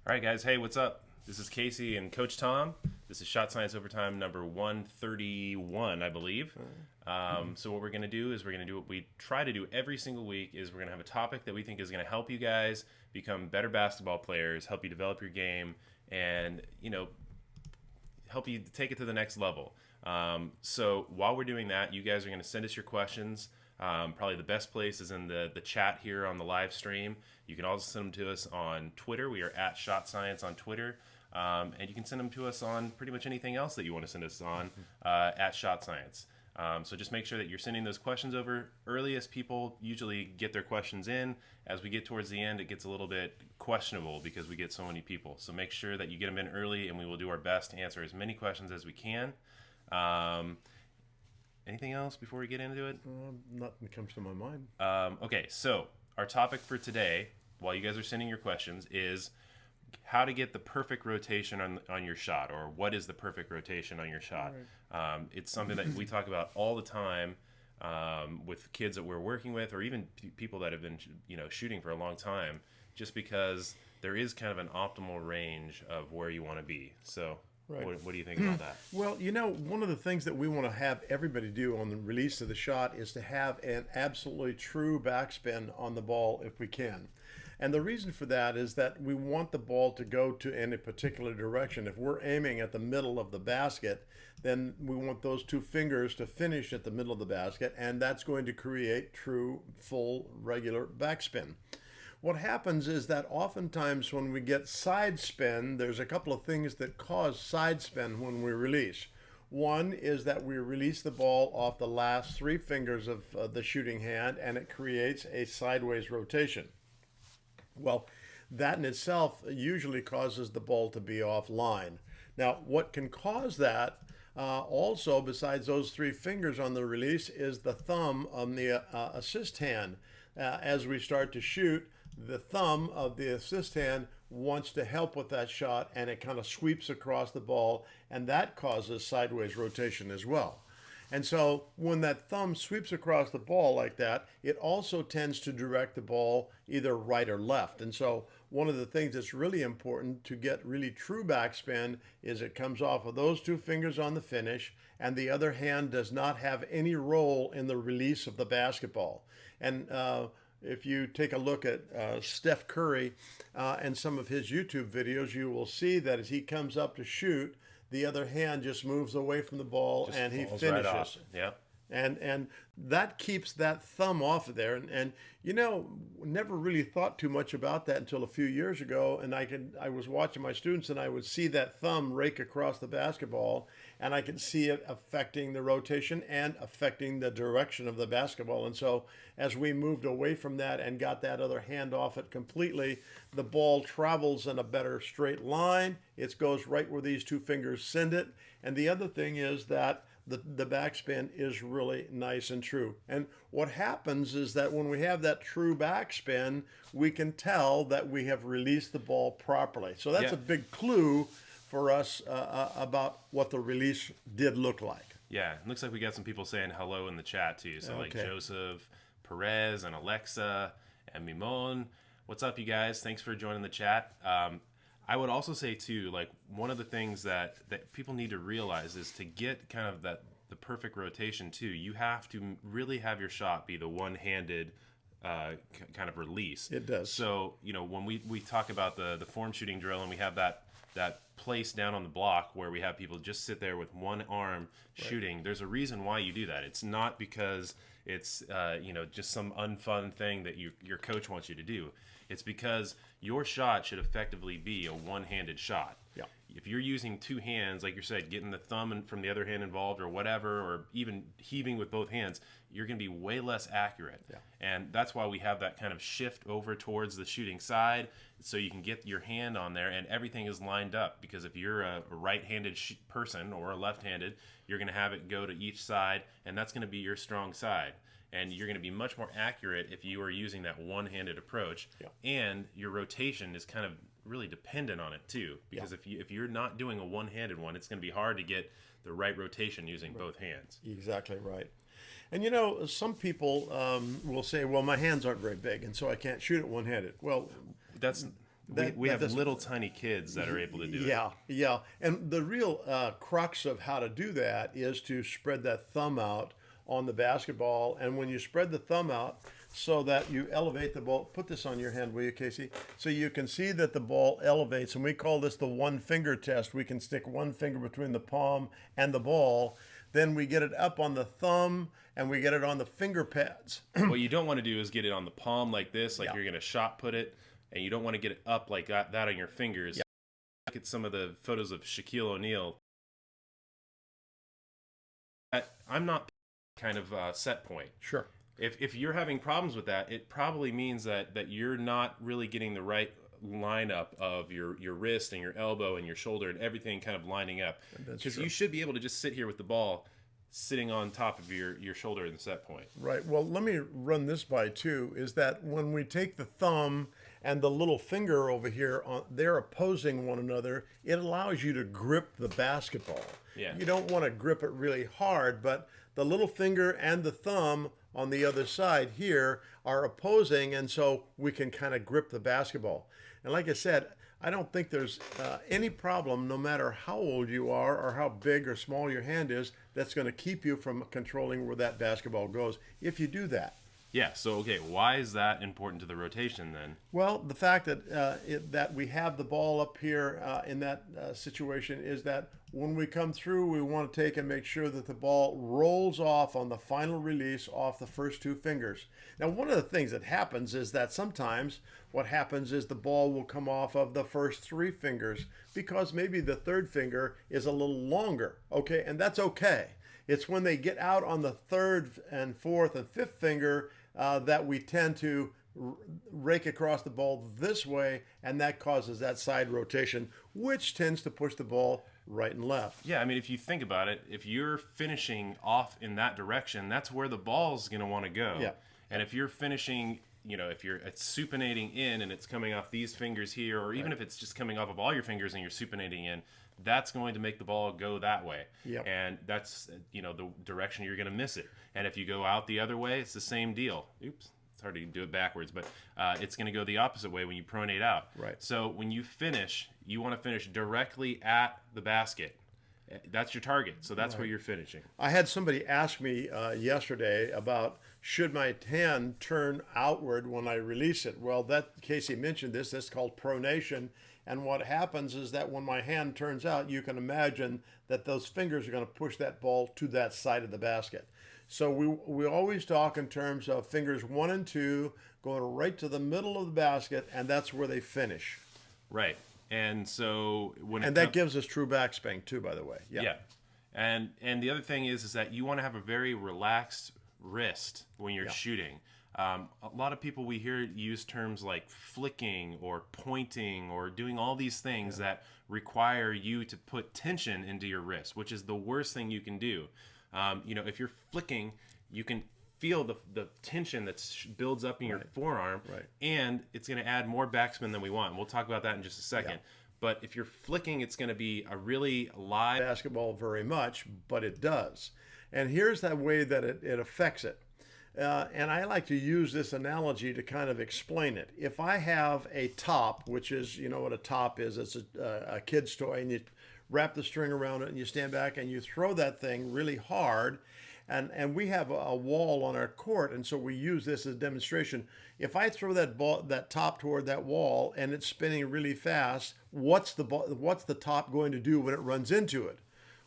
All right, guys. Hey, what's up? This is Casey and Coach Tom. This is Shot Science Overtime number 131, I believe. So what we're going to do is we're going to do what we try to do every single week is we're going to have a topic that we think is going to help you guys become better basketball players, help you develop your game, and, help you take it to the next level. So while we're doing that, you guys are going to send us your questions. Probably the best place is in the chat here on the live stream. You can also send them to us on Twitter. We are at Shot Science on Twitter. And you can send them to us on pretty much anything else that you want to send us on at Shot Science. So just make sure that you're sending those questions over early, as people usually get their questions in. As we get towards the end, it gets a little bit questionable because we get so many people. So make sure that you get them in early, and we will do our best to answer as many questions as we can. Anything else before we get into it? Nothing comes to my mind. Okay, so our topic for today, while you guys are sending your questions, is how to get the perfect rotation on your shot, or what is the perfect rotation on your shot. Right. It's something that we talk about all the time with kids that we're working with, or even people that have been shooting for a long time, just because there is kind of an optimal range of where you want to be. So right. What do you think about that? Well, one of the things that we want to have everybody do on the release of the shot is to have an absolutely true backspin on the ball if we can. And the reason for that is that we want the ball to go to any particular direction. If we're aiming at the middle of the basket, then we want those two fingers to finish at the middle of the basket, and that's going to create true, full, regular backspin. What happens is that oftentimes when we get side spin, there's a couple of things that cause side spin when we release. One is that we release the ball off the last three fingers of the shooting hand, and it creates a sideways rotation. Well, that in itself usually causes the ball to be offline. Now, what can cause that also, besides those three fingers on the release, is the thumb on the assist hand. As we start to shoot, the thumb of the assist hand wants to help with that shot, and it kind of sweeps across the ball, and that causes sideways rotation as well. And so when that thumb sweeps across the ball like that, it also tends to direct the ball either right or left. And so one of the things that's really important to get really true backspin is it comes off of those two fingers on the finish, and the other hand does not have any role in the release of the basketball. And if you take a look at Steph Curry and some of his YouTube videos, you will see that as he comes up to shoot, the other hand just moves away from the ball and he finishes. Right off. Yeah. And that keeps that thumb off of there. And never really thought too much about that until a few years ago. And I was watching my students, and I would see that thumb rake across the basketball, and I could see it affecting the rotation and affecting the direction of the basketball. And so as we moved away from that and got that other hand off it completely, the ball travels in a better straight line. It goes right where these two fingers send it. And the other thing is that the backspin is really nice and true. And what happens is that when we have that true backspin, we can tell that we have released the ball properly. So that's a big clue for us about what the release did look like. Yeah, it looks like we got some people saying hello in the chat too. So like Joseph, Perez, and Alexa, and Mimon. What's up, you guys? Thanks for joining the chat. I would also say too, like, one of the things that people need to realize is to get kind of the perfect rotation too, you have to really have your shot be the one-handed kind of release. It does. So, when we talk about the form shooting drill, and we have that place down on the block where we have people just sit there with one arm shooting, there's a reason why you do that. It's not because it's just some unfun thing that your coach wants you to do. It's because your shot should effectively be a one-handed shot. Yeah. If you're using two hands, like you said, getting the thumb from the other hand involved or whatever, or even heaving with both hands, you're going to be way less accurate. Yeah. And that's why we have that kind of shift over towards the shooting side, so you can get your hand on there and everything is lined up. Because if you're a right-handed person or a left-handed, you're going to have it go to each side, and that's going to be your strong side. And you're going to be much more accurate if you are using that one-handed approach. Yeah. And your rotation is kind of really dependent on it too, because if you're not doing a one-handed one, it's going to be hard to get the right rotation using both hands. Exactly right. And some people will say, well, my hands aren't very big, and so I can't shoot it one-handed. Well, that's we have little tiny kids that are able to do it. Yeah. And the real crux of how to do that is to spread that thumb out on the basketball. And when you spread the thumb out so that you elevate the ball, put this on your hand, will you, Casey? So you can see that the ball elevates. And we call this the one finger test. We can stick one finger between the palm and the ball. Then we get it up on the thumb and we get it on the finger pads. What you don't want to do is get it on the palm like this, like you're going to shot put it. And you don't want to get it up like that on your fingers. Yeah. Look at some of the photos of Shaquille O'Neal. I'm not kind of set point. Sure. If you're having problems with that, it probably means that you're not really getting the right lineup of your wrist and your elbow and your shoulder and everything kind of lining up. Because you should be able to just sit here with the ball sitting on top of your shoulder in the set point. Right. Well, let me run this by too, is that when we take the thumb and the little finger over here, they're opposing one another, it allows you to grip the basketball. Yeah. You don't want to grip it really hard, but the little finger and the thumb on the other side here are opposing, and so we can kind of grip the basketball. And like I said, I don't think there's any problem, no matter how old you are or how big or small your hand is, that's going to keep you from controlling where that basketball goes if you do that. Yeah, so, okay, why is that important to the rotation then? Well, the fact that that we have the ball up here in that situation is that when we come through, we want to take and make sure that the ball rolls off on the final release off the first two fingers. Now, one of the things that happens is that sometimes what happens is the ball will come off of the first three fingers because maybe the third finger is a little longer, okay? And that's okay. It's when they get out on the third and fourth and fifth finger that we tend to rake across the ball this way, and that causes that side rotation, which tends to push the ball right and left. Yeah, I mean, if you think about it, if you're finishing off in that direction, that's where the ball's going to want to go. Yeah. And if you're finishing, if it's supinating in and it's coming off these fingers here, or even if it's just coming off of all your fingers and you're supinating in, that's going to make the ball go that way. Yep. And that's, the direction you're going to miss it. And if you go out the other way, it's the same deal. Oops. It's hard to do it backwards, but it's going to go the opposite way when you pronate out. Right. So when you finish, you want to finish directly at the basket. That's your target. So that's where you're finishing. I had somebody ask me yesterday about should my hand turn outward when I release it. Well, Casey mentioned this. That's called pronation. And what happens is that when my hand turns out, you can imagine that those fingers are going to push that ball to that side of the basket. So we always talk in terms of fingers 1 and 2 going right to the middle of the basket, and that's where they finish. Right. And so that gives us true backspin too, by the way. Yeah. And the other thing is that you want to have a very relaxed wrist when you're shooting. A lot of people we hear use terms like flicking or pointing or doing all these things that require you to put tension into your wrist, which is the worst thing you can do. If you're flicking, you can feel the tension that builds up in your forearm, and it's going to add more backspin than we want. We'll talk about that in just a second. Yeah. But if you're flicking, it's going to be a really live basketball very much, but it does. And here's that way that it affects it. And I like to use this analogy to kind of explain it. If I have a top, which is, what a top is, it's a kid's toy, and you wrap the string around it and you stand back and you throw that thing really hard, and we have a wall on our court, and so we use this as a demonstration. If I throw that top toward that wall and it's spinning really fast, what's the top going to do when it runs into it?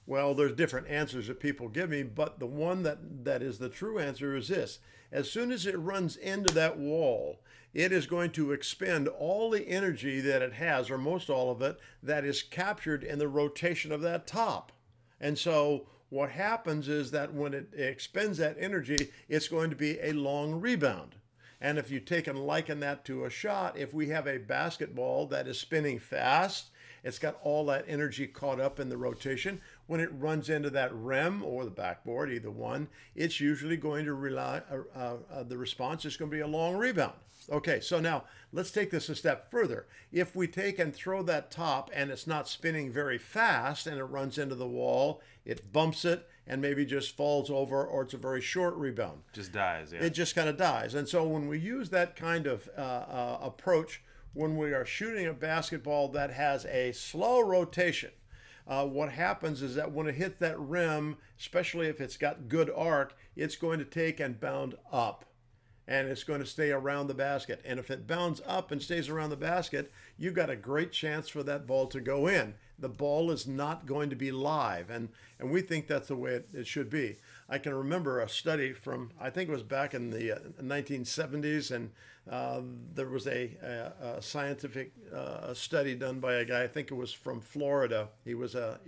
Well, there's different answers that people give me, but the one that is the true answer is this. As soon as it runs into that wall, it is going to expend all the energy that it has, or most all of it, that is captured in the rotation of that top. And so what happens is that when it expends that energy, it's going to be a long rebound. And if you take and liken that to a shot, if we have a basketball that is spinning fast, it's got all that energy caught up in the rotation. When it runs into that rim or the backboard, either one, it's usually going to the response is going to be a long rebound. Okay, so now let's take this a step further. If we take and throw that top and it's not spinning very fast and it runs into the wall, it bumps it and maybe just falls over, or it's a very short rebound. Just dies, yeah. It just kind of dies. And so when we use that kind of approach, when we are shooting a basketball that has a slow rotation, what happens is that when it hits that rim, especially if it's got good arc, it's going to take and bound up. And it's going to stay around the basket. And if it bounds up and stays around the basket, you've got a great chance for that ball to go in. The ball is not going to be live. And we think that's the way it should be. I can remember a study from, I think it was back in the 1970s, and there was a scientific study done by a guy, I think it was from Florida. He was a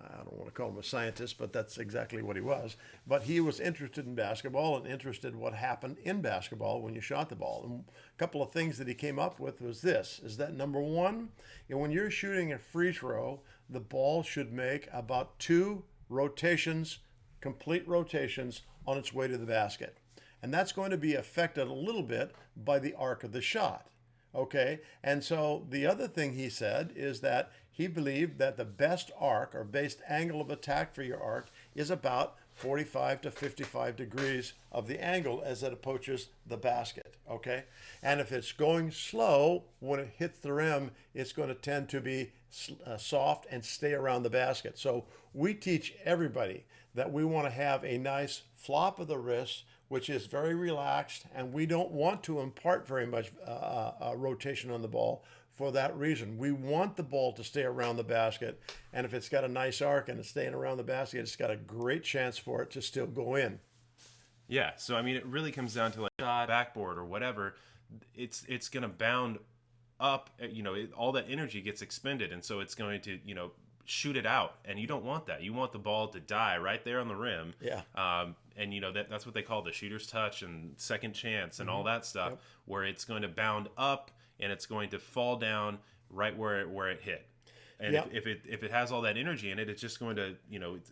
I don't want to call him a scientist, but that's exactly what he was. But he was interested in basketball and interested in what happened in basketball when you shot the ball. And a couple of things that he came up with was this, is that number one, when you're shooting a free throw, the ball should make about 2 rotations, complete rotations, on its way to the basket. And that's going to be affected a little bit by the arc of the shot. Okay, and so the other thing he said is that he believed that the best arc or best angle of attack for your arc is about 45 to 55 degrees of the angle as it approaches the basket. Okay, and if it's going slow, when it hits the rim, it's going to tend to be soft and stay around the basket. So we teach everybody that we want to have a nice flop of the wrist, which is very relaxed, and we don't want to impart very much rotation on the ball for that reason. We want the ball to stay around the basket, and if it's got a nice arc and it's staying around the basket, it's got a great chance for it to still go in. Yeah, so I mean, it really comes down to like shot, backboard, or whatever. It's going to bound up, all that energy gets expended, and so it's going to, shoot it out, and you don't want that. You want the ball to die right there on the rim. Yeah. And that's what they call the shooter's touch and second chance and all that stuff, where it's going to bound up and it's going to fall down right where it hit. And if it has all that energy in it, it's just going to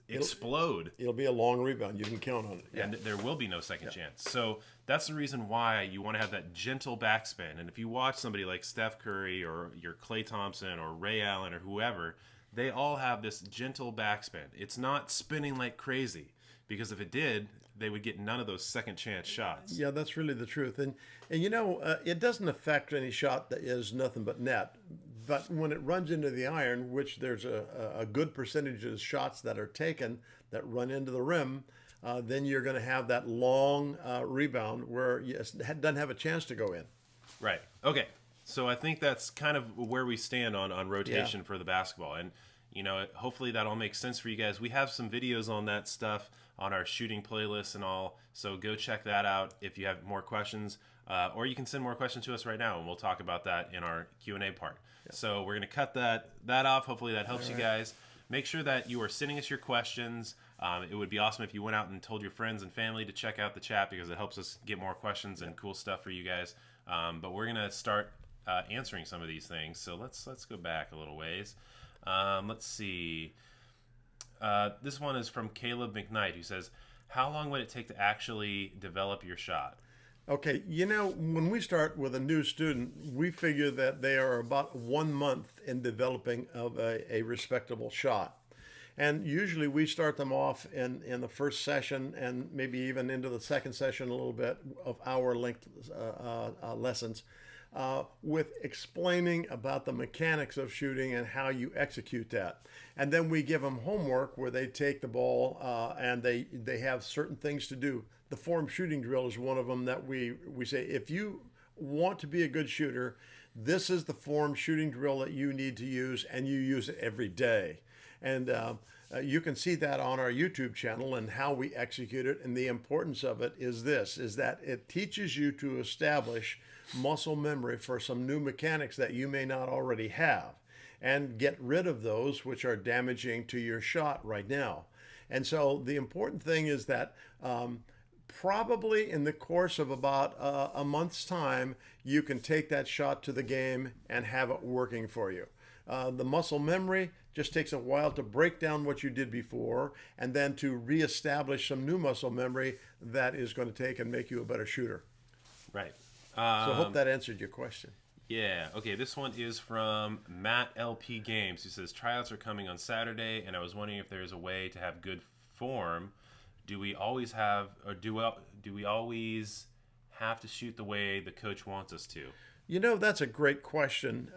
explode. It'll be a long rebound. You can count on it. Yeah. And there will be no second chance. So that's the reason why you want to have that gentle backspin. And if you watch somebody like Steph Curry or your Klay Thompson or Ray Allen or whoever, they all have this gentle backspin. It's not spinning like crazy, because if it did, they would get none of those second chance shots. Yeah, that's really the truth. And it doesn't affect any shot that is nothing but net. But when it runs into the iron, which there's a good percentage of shots that are taken that run into the rim, then you're going to have that long rebound where it doesn't have a chance to go in. Right. Okay. So I think that's kind of where we stand on rotation for the basketball. And, hopefully that all makes sense for you guys. We have some videos on that stuff on our shooting playlist and all. So go check that out if you have more questions. Or you can send more questions to us right now, and we'll talk about that in our Q&A part. Yeah. So we're going to cut that off. Hopefully that helps you guys. Make sure that you are sending us your questions. It would be awesome if you went out and told your friends and family to check out the chat, because it helps us get more questions and cool stuff for you guys. But we're going to start answering some of these things. So let's go back a little ways. Let's see. This one is from Caleb McKnight, who says, how long would it take to actually develop your shot? Okay, when we start with a new student, we figure that they are about 1 month in developing of a respectable shot. And usually we start them off in the first session and maybe even into the second session a little bit of hour-length lessons with explaining about the mechanics of shooting and how you execute that. And then we give them homework where they take the ball and they have certain things to do. The form shooting drill is one of them that we say, if you want to be a good shooter, this is the form shooting drill that you need to use, and you use it every day. And you can see that on our YouTube channel and how we execute it. And the importance of it is that it teaches you to establish muscle memory for some new mechanics that you may not already have, and get rid of those which are damaging to your shot right now. And so the important thing is that probably in the course of about a month's time, you can take that shot to the game and have it working for you. The muscle memory just takes a while to break down what you did before, and then to reestablish some new muscle memory that is going to take and make you a better shooter. Right. So I hope that answered your question. Yeah. Okay. This one is from Matt LP Games, who says, tryouts are coming on Saturday, and I was wondering if there's a way to have good form. Do we always have have to shoot the way the coach wants us to? You know, that's a great question.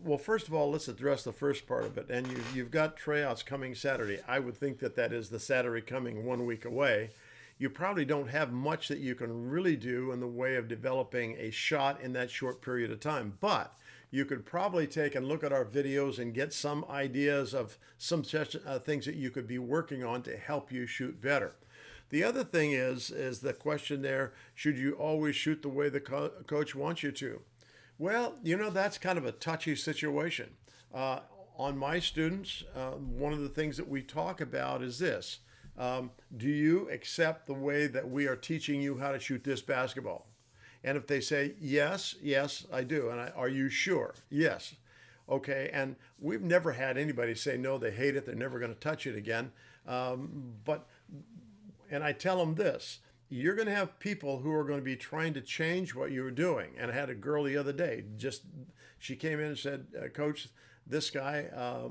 Well, first of all, let's address the first part of it. And you've got tryouts coming Saturday. I would think that is the Saturday coming 1 week away. You probably don't have much that you can really do in the way of developing a shot in that short period of time. But you could probably take and look at our videos and get some ideas of some things that you could be working on to help you shoot better. The other thing is the question there, should you always shoot the way the coach wants you to? Well, you know, that's kind of a touchy situation. On my students, one of the things that we talk about is this. Do you accept the way that we are teaching you how to shoot this basketball? And if they say, yes, I do. And are you sure? Yes. Okay. And we've never had anybody say, no, they hate it. They're never going to touch it again. And I tell them this, you're going to have people who are going to be trying to change what you're doing. And I had a girl the other day, she came in and said, Coach, this guy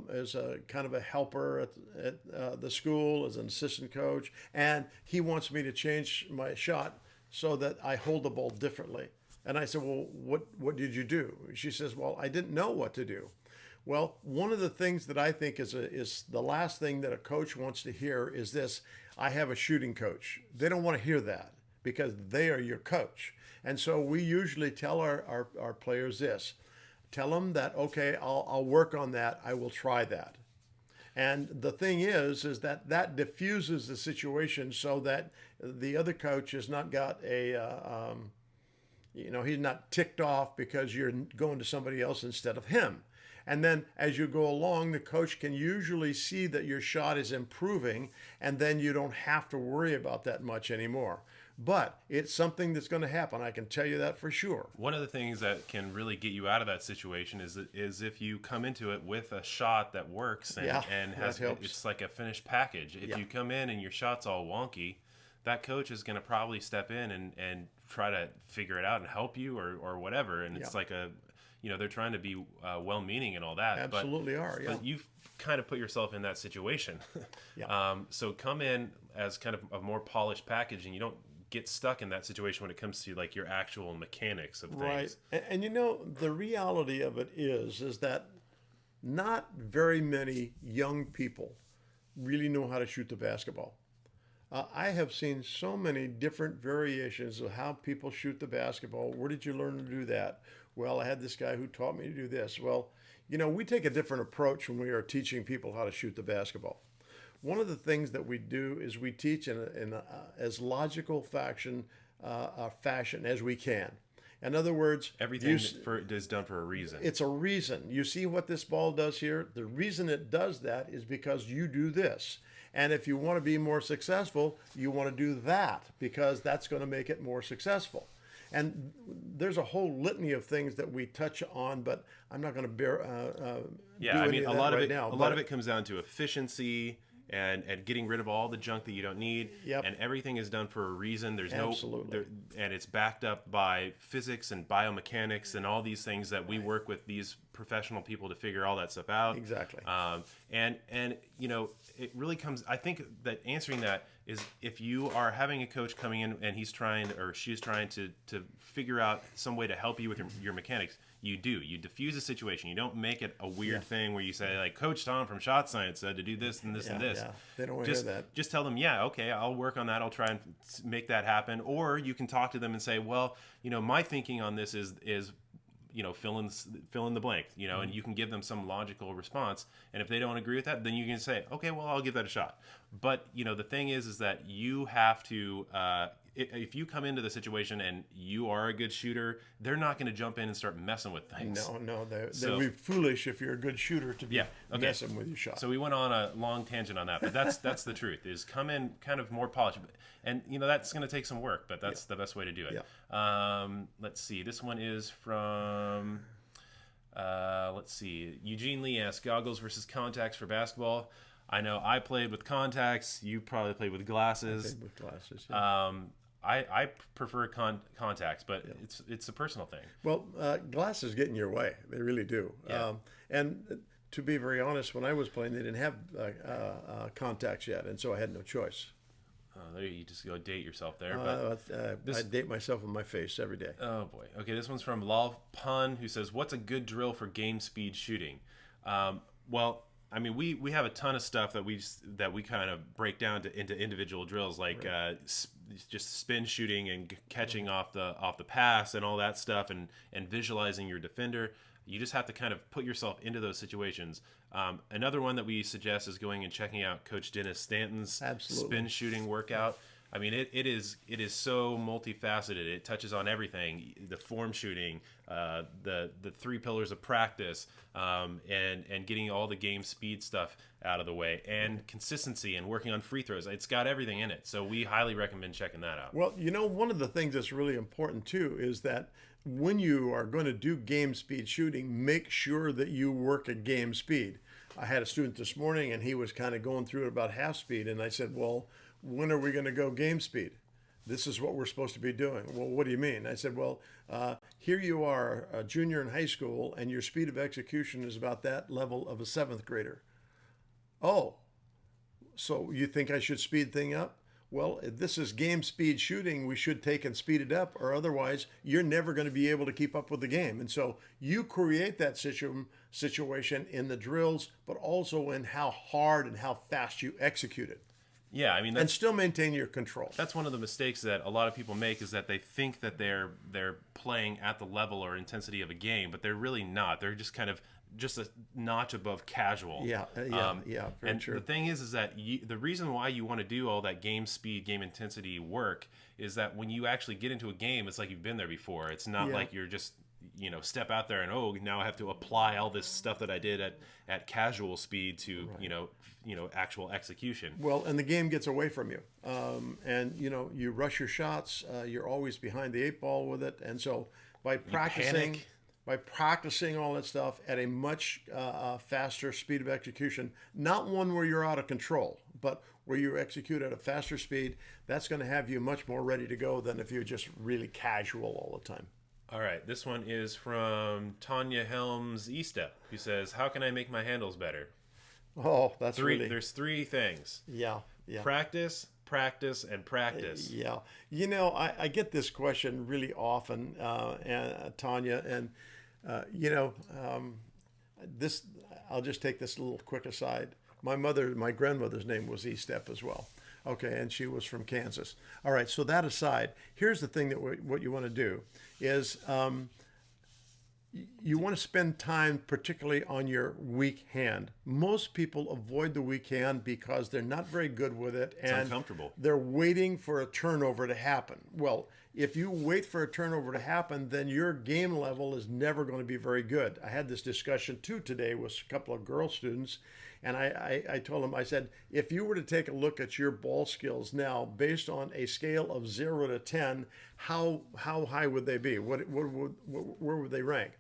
is a kind of a helper at the school as an assistant coach, and he wants me to change my shot so that I hold the ball differently. And I said, well, what did you do? She says, well, I didn't know what to do. Well, one of the things that I think is the last thing that a coach wants to hear is this: I have a shooting coach. They don't want to hear that because they are your coach. And so we usually tell our players this: tell them that, okay, I'll work on that. I will try that. And the thing is that diffuses the situation so that the other coach has not got he's not ticked off because you're going to somebody else instead of him. And then as you go along, the coach can usually see that your shot is improving, and then you don't have to worry about that much anymore. But it's something that's going to happen. I can tell you that for sure. One of the things that can really get you out of that situation is if you come into it with a shot that works and has, it's like a finished package. If you come in and your shot's all wonky, that coach is going to probably step in and try to figure it out and help you or whatever. And it's like they're trying to be well-meaning and all that. Absolutely but you've kind of put yourself in that situation. So come in as kind of a more polished package, and you don't get stuck in that situation when it comes to like your actual mechanics of things. Right. And you know, the reality of it is that not very many young people really know how to shoot the basketball. I have seen so many different variations of how people shoot the basketball. Where did you learn to do that? Well, I had this guy who taught me to do this. Well, you know, we take a different approach when we are teaching people how to shoot the basketball. One of the things that we do is we teach in as logical fashion as we can. In other words, everything is done for a reason. It's a reason. You see what this ball does here? The reason it does that is because you do this. And if you want to be more successful, you want to do that because that's going to make it more successful. And there's a whole litany of things that we touch on, but I'm not going to a lot of it comes down to efficiency and getting rid of all the junk that you don't need. Yep. And everything is done for a reason. There's Absolutely. And it's backed up by physics and biomechanics and all these things that we work with these professional people to figure all that stuff out. Exactly. And you know, it really comes, I think that answering that is if you are having a coach coming in and he's trying or she's trying to figure out some way to help you with your mechanics, you diffuse the situation. You don't make it a weird thing where you say, like, Coach Tom from Shot Science said to do this and this and this. Yeah. They don't want to hear that. Just tell them, okay, I'll work on that. I'll try and make that happen. Or you can talk to them and say, well, you know, my thinking on this is you know, fill in the blank, you know, and you can give them some logical response. And if they don't agree with that, then you can say, okay, well, I'll give that a shot. But, you know, the thing is that you have to, if you come into the situation and you are a good shooter, they're not going to jump in and start messing with things. No, they'd be foolish if you're a good shooter to be messing with your shot. So we went on a long tangent on that, but that's the truth, is come in kind of more polished. And, you know, that's going to take some work, but that's the best way to do it. Yeah. Let's see. This one is from, Eugene Lee asks, goggles versus contacts for basketball. I know I played with contacts. You probably played with glasses. I played with glasses, yeah. I prefer contacts, but it's a personal thing. Well, glasses get in your way. They really do. Yeah. And to be very honest, when I was playing, they didn't have contacts yet, and so I had no choice. There you just go date yourself there. But I date myself with my face every day. oh boy. Okay, this one's from Lal Pun, who says, "What's a good drill for game speed shooting?" Well, I mean, we have a ton of stuff that we kind of break down into individual drills, like just spin shooting and catching off the pass and all that stuff, and visualizing your defender. You just have to kind of put yourself into those situations. Another one that we suggest is going and checking out Coach Dennis Stanton's spin shooting workout. I mean, it is so multifaceted. It touches on everything: the form shooting, the three pillars of practice, and getting all the game speed stuff out of the way, and consistency and working on free throws. It's got everything in it. So we highly recommend checking that out. Well, one of the things that's really important too is that when you are going to do game speed shooting, make sure that you work at game speed. I had a student this morning, and he was kind of going through it about half speed, and I said, well, when are we going to go game speed? This is what we're supposed to be doing. Well, what do you mean? I said, well, here you are, a junior in high school, and your speed of execution is about that level of a seventh grader. Oh, so you think I should speed thing up? Well, if this is game speed shooting, we should take and speed it up, or otherwise you're never going to be able to keep up with the game. And so you create that situation in the drills, but also in how hard and how fast you execute it. Yeah, I mean, and still maintain your control. That's one of the mistakes that a lot of people make, is that they think that they're playing at the level or intensity of a game, but they're really not. They're just kind of just a notch above casual. Yeah, very true. The thing is that the reason why you want to do all that game speed, game intensity work is that when you actually get into a game, it's like you've been there before. It's not like you're just step out there and now I have to apply all this stuff that I did at casual speed to actual execution. Well, and the game gets away from you, and you rush your shots. You're always behind the eight ball with it, and so by practicing all that stuff at a much faster speed of execution, not one where you're out of control, but where you execute at a faster speed, that's going to have you much more ready to go than if you're just really casual all the time. All right, this one is from Tanya Helms E-Step, who says, "How can I make my handles better?" Oh, that's There's three things. Yeah. Practice, and practice. Yeah. I get this question really often, Tanya, and this. I'll just take this little quick aside. My grandmother's name was E-Step as well. Okay, and she was from Kansas. All right, so that aside, here's the thing that what you want to do is you want to spend time particularly on your weak hand. Most people avoid the weak hand because they're not very good with it, and it's uncomfortable. They're waiting for a turnover to happen. Well, if you wait for a turnover to happen, then your game level is never going to be very good. I had this discussion too today with a couple of girl students, and I told them, I said, if you were to take a look at your ball skills now, based on a scale of 0 to 10, how high would they be? Where would they rank?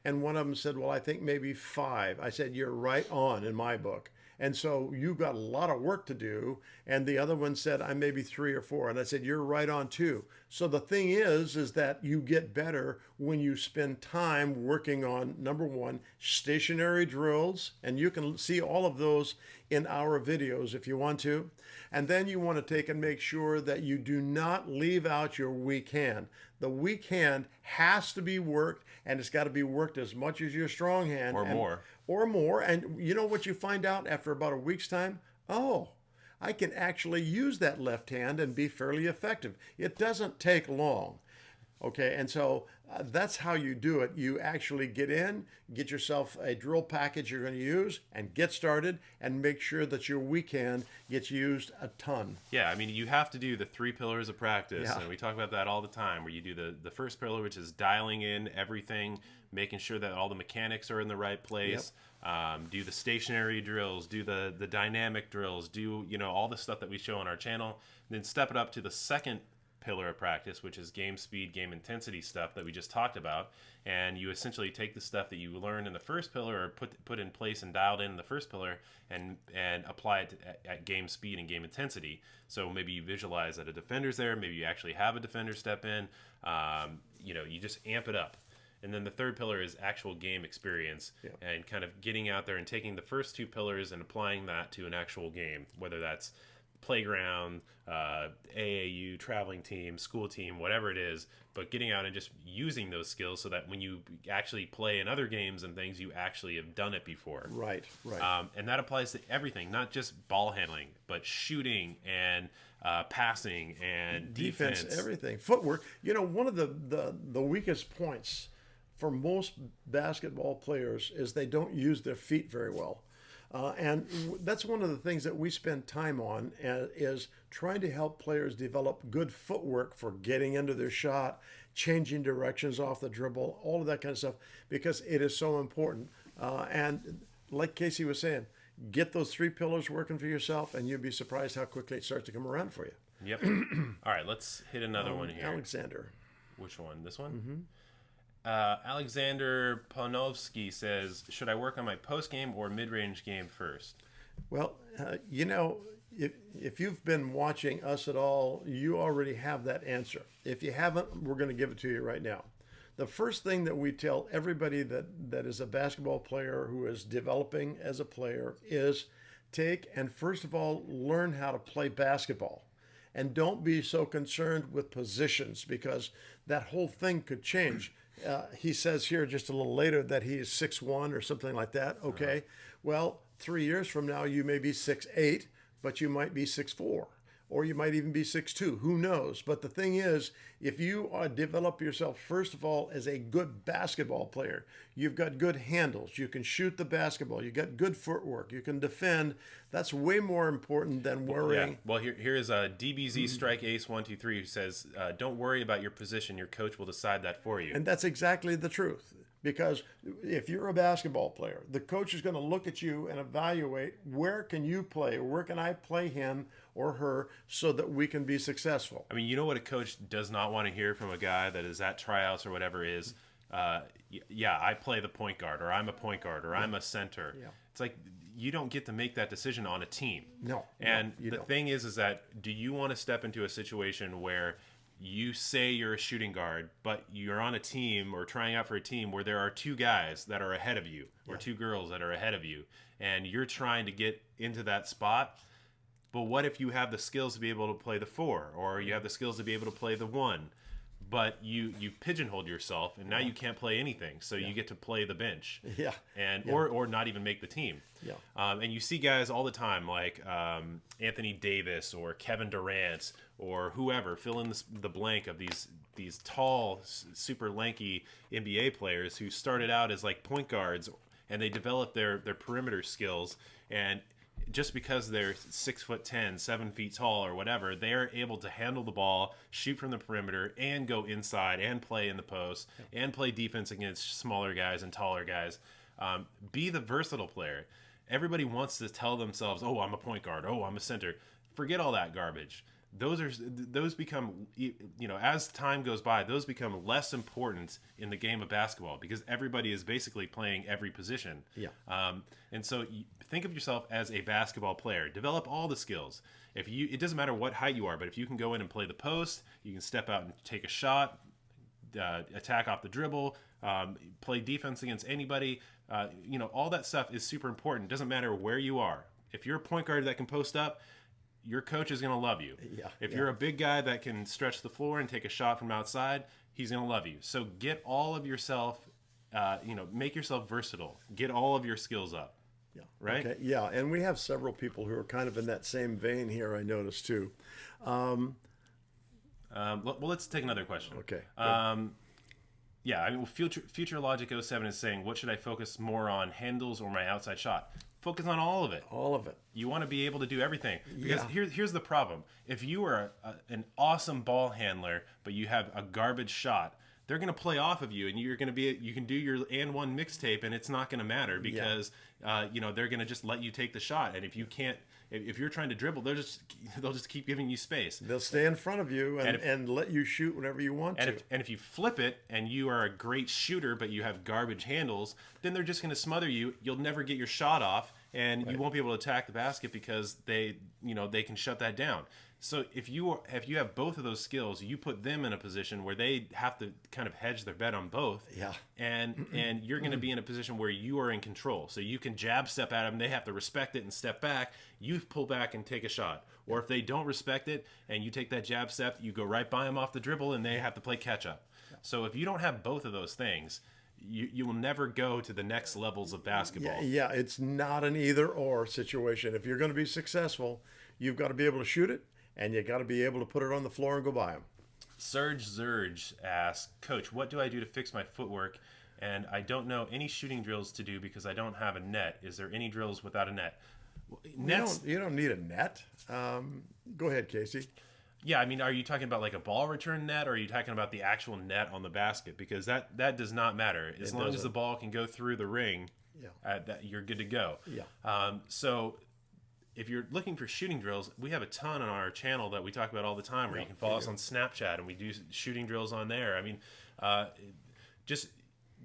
And one of them said, well, I think maybe 5. I said, you're right on in my book. And so you've got a lot of work to do. And the other one said, I'm maybe 3 or 4. And I said, you're right on too. So the thing is that you get better when you spend time working on, number one, stationary drills. And you can see all of those in our videos if you want to. And then you want to take and make sure that you do not leave out your weak hand. The weak hand has to be worked, and it's got to be worked as much as your strong hand. Or more. And you know what you find out after about a week's time? Oh, I can actually use that left hand and be fairly effective. It doesn't take long. Okay, and so that's how you do it. You actually get yourself a drill package you're going to use, and get started, and make sure that your weak hand gets used a ton. Yeah, I mean, you have to do the 3 pillars of practice, and we talk about that all the time, where you do the first pillar, which is dialing in everything, making sure that all the mechanics are in the right place. Yep. Do the stationary drills, do the dynamic drills, do all the stuff that we show on our channel, and then step it up to the second pillar of practice, which is game speed, game intensity stuff that we just talked about, and you essentially take the stuff that you learned in the first pillar, or put in place and dialed in the first pillar, and apply it at game speed and game intensity. So maybe you visualize that a defender's there, maybe you actually have a defender step in, you just amp it up. And then the third pillar is actual game experience, and kind of getting out there and taking the first 2 pillars and applying that to an actual game, whether that's playground, AAU, traveling team, school team, whatever it is, but getting out and just using those skills so that when you actually play in other games and things, you actually have done it before. Right, right. And that applies to everything, not just ball handling, but shooting and passing and defense. Everything. Footwork. One of the weakest points for most basketball players is they don't use their feet very well. And that's one of the things that we spend time on is trying to help players develop good footwork for getting into their shot, changing directions off the dribble, all of that kind of stuff, because it is so important. And like Casey was saying, get those 3 pillars working for yourself, and you'll be surprised how quickly it starts to come around for you. Yep. All right, let's hit another one here. Alexander. Which one? This one? Mm-hmm. Alexander Panovsky says, should I work on my post-game or mid-range game first? Well, if you've been watching us at all, you already have that answer. If you haven't, we're going to give it to you right now. The first thing that we tell everybody that is a basketball player who is developing as a player is take and first of all, learn how to play basketball. And don't be so concerned with positions, because that whole thing could change. He says here just a little later that he is 6'1" or something like that. Okay. Well, 3 years from now, you may be 6'8", but you might be 6'4", or you might even be 6'2". Who knows? But the thing is, if you develop yourself, first of all, as a good basketball player, you've got good handles, you can shoot the basketball, you got good footwork, you can defend. That's way more important than worrying. Yeah. Well, here is a DBZ Strike Ace 123 who says, don't worry about your position. Your coach will decide that for you. And that's exactly the truth. Because if you're a basketball player, the coach is going to look at you and evaluate, where can you play? Where can I play him or her so that we can be successful? I mean, you know what a coach does not want to hear from a guy that is at tryouts or whatever is, yeah, I play the point guard, or I'm a point guard, or I'm a center. Yeah. It's like, you don't get to make that decision on a team. No. And the thing is that, do you want to step into a situation where you say you're a shooting guard, but you're on a team or trying out for a team where there are 2 guys that are ahead of you, or 2 girls that are ahead of you, and you're trying to get into that spot? But what if you have the skills to be able to play the 4, or you have the skills to be able to play the 1, but you've pigeonholed yourself, and now you can't play anything, so you get to play the bench, or not even make the team. And you see guys all the time like Anthony Davis or Kevin Durant or whoever, fill in the blank of these tall, super lanky NBA players who started out as like point guards, and they developed their perimeter skills, and just because they're 6'10", 7 feet tall or whatever, they're able to handle the ball, shoot from the perimeter, and go inside and play in the post and play defense against smaller guys and taller guys. Be the versatile player. Everybody wants to tell themselves, oh, I'm a point guard, oh, I'm a center. Forget all that garbage. Those become, as time goes by, those become less important in the game of basketball, because everybody is basically playing every position. And so think of yourself as a basketball player. Develop all the skills. It doesn't matter what height you are, but if you can go in and play the post, you can step out and take a shot, attack off the dribble, play defense against anybody. All that stuff is super important. It doesn't matter where you are. If you're a point guard that can post up, your coach is going to love you. If you're a big guy that can stretch the floor and take a shot from outside, he's going to love you. So get all of yourself, make yourself versatile. Get all of your skills up. Right? Okay. Yeah, and we have several people who are kind of in that same vein here, I noticed too. Well, let's take another question. Okay. Future Logic 07 is saying, what should I focus more on, handles or my outside shot? Focus on all of it. All of it. You want to be able to do everything. Because here's the problem. If you are an awesome ball handler, but you have a garbage shot, they're going to play off of you, and you can do your and one mixtape, and it's not going to matter, because they're going to just let you take the shot. And if you can't, if you're trying to dribble, they'll just keep giving you space. They'll stay in front of you and let you shoot whenever you want to. And if you flip it and you are a great shooter, but you have garbage handles, then they're just going to smother you. You'll never get your shot off, and you won't be able to attack the basket because they can shut that down. So if you have both of those skills, you put them in a position where they have to kind of hedge their bet on both. Yeah. And you're going to be in a position where you are in control. So you can jab step at them. They have to respect it and step back. You pull back and take a shot. Or if they don't respect it and you take that jab step, you go right by them off the dribble and they have to play catch up. Yeah. So if you don't have both of those things, you will never go to the next levels of basketball. Yeah, it's not an either or situation. If you're going to be successful, you've got to be able to shoot it. And you got to be able to put it on the floor and go by them. Serge Zurge asks, Coach, what do I do to fix my footwork? And I don't know any shooting drills to do because I don't have a net. Is there any drills without a net? You don't need a net. Go ahead, Casey. Yeah, I mean, are you talking about like a ball return net, or are you talking about the actual net on the basket? Because that does not matter. As long as the ball can go through the ring, you're good to go. Yeah. So if you're looking for shooting drills, we have a ton on our channel that we talk about all the time, where you can follow us on Snapchat, and we do shooting drills on there. I mean, just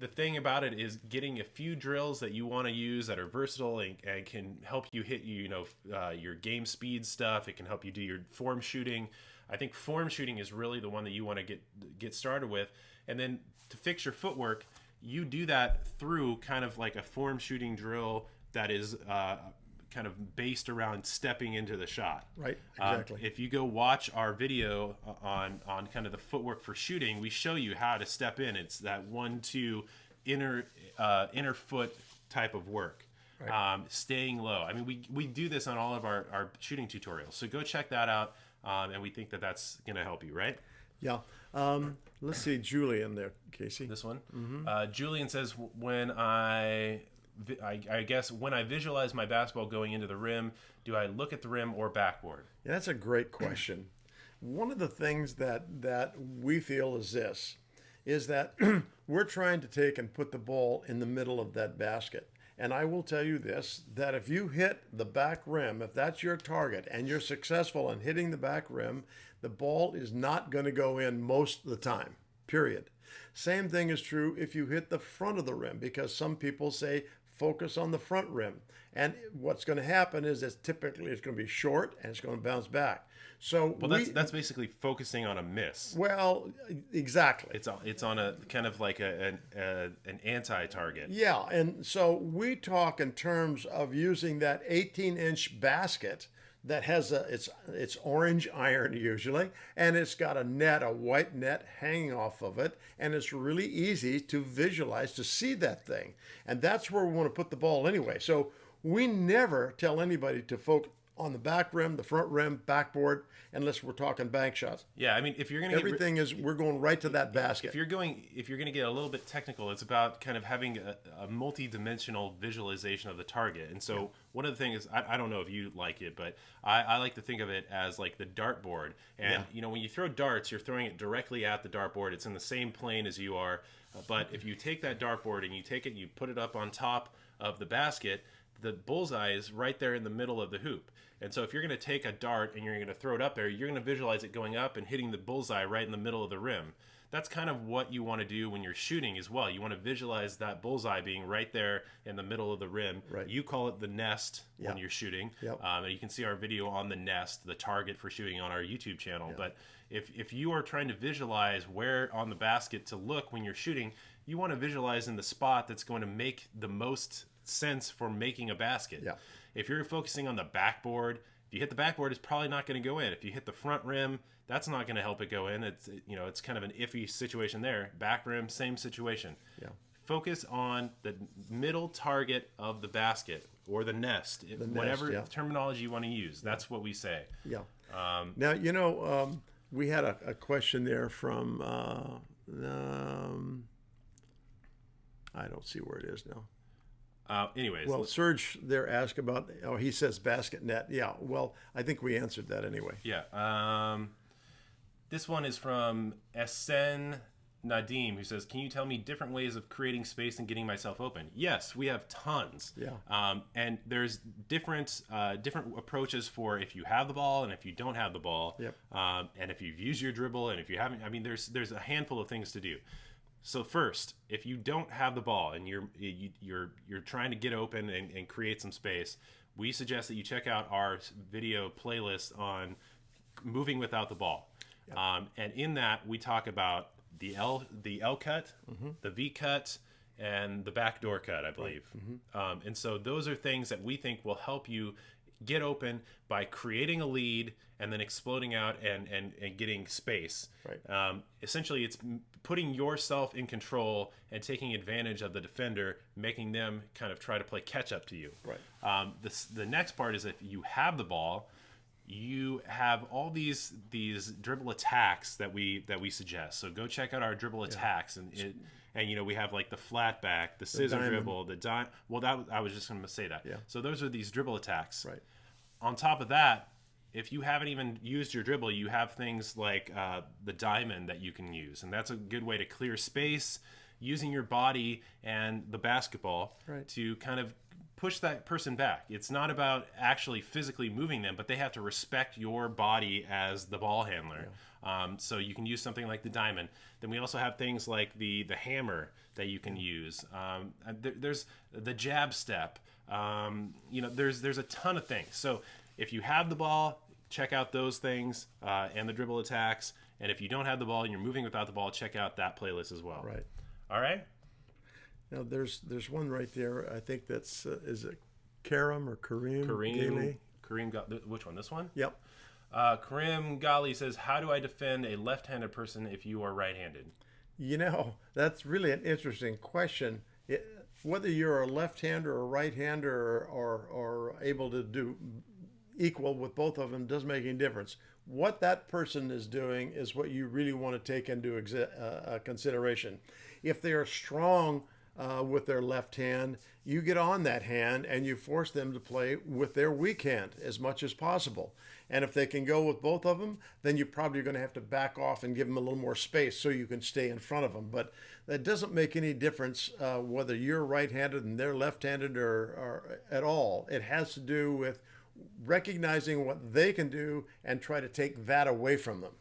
the thing about it is getting a few drills that you want to use that are versatile and can help you hit your game speed stuff. It can help you do your form shooting. I think form shooting is really the one that you want to get started with. And then to fix your footwork, you do that through kind of like a form shooting drill that is kind of based around stepping into the shot. Right, exactly. If you go watch our video on kind of the footwork for shooting, we show you how to step in. It's that 1-2 inner foot type of work. Right. Staying low. I mean, we do this on all of our shooting tutorials. So go check that out, and we think that that's going to help you, right? Yeah. Let's see Julian there, Casey. This one. Mm-hmm. Julian says, when I guess when I visualize my basketball going into the rim, do I look at the rim or backboard? Yeah, that's a great question. One of the things that we feel is this, is that we're trying to take and put the ball in the middle of that basket. And I will tell you this, that if you hit the back rim, if that's your target and you're successful in hitting the back rim, the ball is not going to go in most of the time, period. Same thing is true if you hit the front of the rim, because some people say focus on the front rim. And what's going to happen is it's going to be short and it's going to bounce back. So that's basically focusing on a miss. Well, exactly. It's on a kind of like an anti-target. Yeah, and so we talk in terms of using that 18-inch basket that has it's orange iron usually, and it's got a white net hanging off of it, and it's really easy to visualize, to see that thing. And that's where we want to put the ball anyway. So we never tell anybody to focus on the back rim, the front rim, backboard, unless we're talking bank shots. Yeah, I mean, if you're going to we're going right to that basket. If you're going to get a little bit technical, it's about kind of having a multi-dimensional visualization of the target. And so one of the things, I don't know if you like it, but I like to think of it as like the dartboard. And when you throw darts, you're throwing it directly at the dartboard. It's in the same plane as you are. But if you take that dartboard and you take it and you put it up on top of the basket, the bullseye is right there in the middle of the hoop. And so if you're going to take a dart and you're going to throw it up there, you're going to visualize it going up and hitting the bullseye right in the middle of the rim. That's kind of what you want to do when you're shooting as well. You want to visualize that bullseye being right there in the middle of the rim. Right. You call it the nest when you're shooting. Yep. And you can see our video on the nest, the target for shooting, on our YouTube channel. Yep. But if you are trying to visualize where on the basket to look when you're shooting, you want to visualize in the spot that's going to make the most sense for making a basket. Yeah. If you're focusing on the backboard, if you hit the backboard, it's probably not going to go in. If you hit the front rim, that's not going to help it go in. It's kind of an iffy situation there. Back rim, same situation. Yeah. Focus on the middle target of the basket or the nest, whatever terminology you want to use. That's what we say. Yeah. Now, we had a question there from, I don't see where it is now. Anyways. Well, Serge there asked about, he says basket net. Yeah, well, I think we answered that anyway. Yeah. This one is from Esen Nadim, who says, can you tell me different ways of creating space and getting myself open? Yes, we have tons. Yeah. And there's different approaches for if you have the ball and if you don't have the ball. Yep. And if you've used your dribble and if you haven't, I mean, there's a handful of things to do. So first, if you don't have the ball and you're trying to get open and create some space, we suggest that you check out our video playlist on moving without the ball. And in that, we talk about the L cut, the V cut, and the backdoor cut, I believe. And so those are things that we think will help you get open by creating a lead and then exploding out and getting space. Essentially, it's putting yourself in control and taking advantage of the defender, making them kind of try to play catch up to you. The next part is if you have the ball, you have all these dribble attacks that we suggest. So go check out our dribble attacks, and we have like the flat back, the scissor dribble, the dime. Well, I was just going to say that. So those are these dribble attacks. On top of that, if you haven't even used your dribble, you have things like the diamond that you can use, and that's a good way to clear space using your body and the basketball to kind of push that person back. It's not about actually physically moving them, but they have to respect your body as the ball handler. So you can use something like the diamond. Then we also have things like the hammer that you can use. There's the jab step. There's a ton of things. So if you have the ball, check out those things and the dribble attacks. And if you don't have the ball and you're moving without the ball, check out that playlist as well. All right. Now there's one right there. I think that's is it Karim or Kareem? Kareem, which one? This one? Yep. Kareem Ghali says, "How do I defend a left-handed person if you are right-handed?" That's really an interesting question. Whether you're a left-hander or a right-hander or able to do equal with both of them doesn't make any difference. What that person is doing is what you really want to take into consideration. If they are strong with their left hand, you get on that hand and you force them to play with their weak hand as much as possible. And if they can go with both of them, then you're probably going to have to back off and give them a little more space so you can stay in front of them. But that doesn't make any difference whether you're right-handed and they're left-handed or at all. It has to do with recognizing what they can do and try to take that away from them.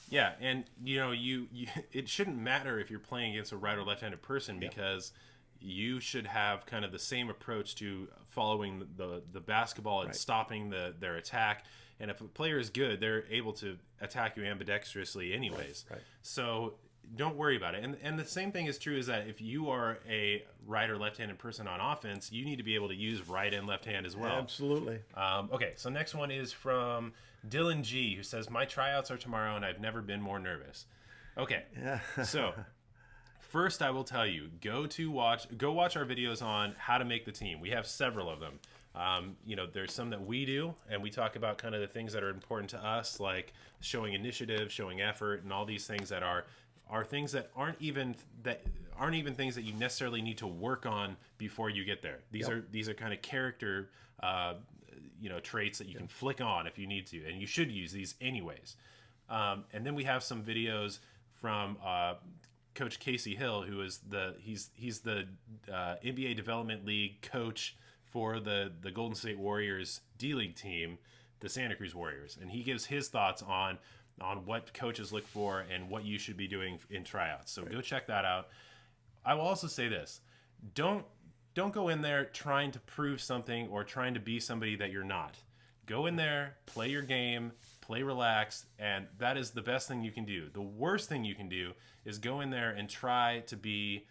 Yeah, and you it shouldn't matter if you're playing against a right or left-handed person because you should have kind of the same approach to following the basketball and stopping their attack. And if a player is good, they're able to attack you ambidextrously anyways. So don't worry about it. And the same thing is true is that if you are a right or left-handed person on offense, you need to be able to use right and left hand as well. Absolutely. Okay, so next one is from Dylan G, who says, "My tryouts are tomorrow and I've never been more nervous." Okay, so first I will tell you, go watch our videos on how to make the team. We have several of them. There's some that we do, and we talk about kind of the things that are important to us, like showing initiative, showing effort, and all these things that are things that aren't even things that you necessarily need to work on before you get there. These are kind of character traits that you can flick on if you need to, and you should use these anyways. And then we have some videos from Coach Casey Hill, who is he's the NBA Development League coach for the Golden State Warriors D-League team, the Santa Cruz Warriors, and he gives his thoughts on what coaches look for and what you should be doing in tryouts. So go check that out. I will also say this: don't go in there trying to prove something or trying to be somebody that you're not. Go in there, play your game, play relaxed, and that is the best thing you can do. The worst thing you can do is go in there and try to be,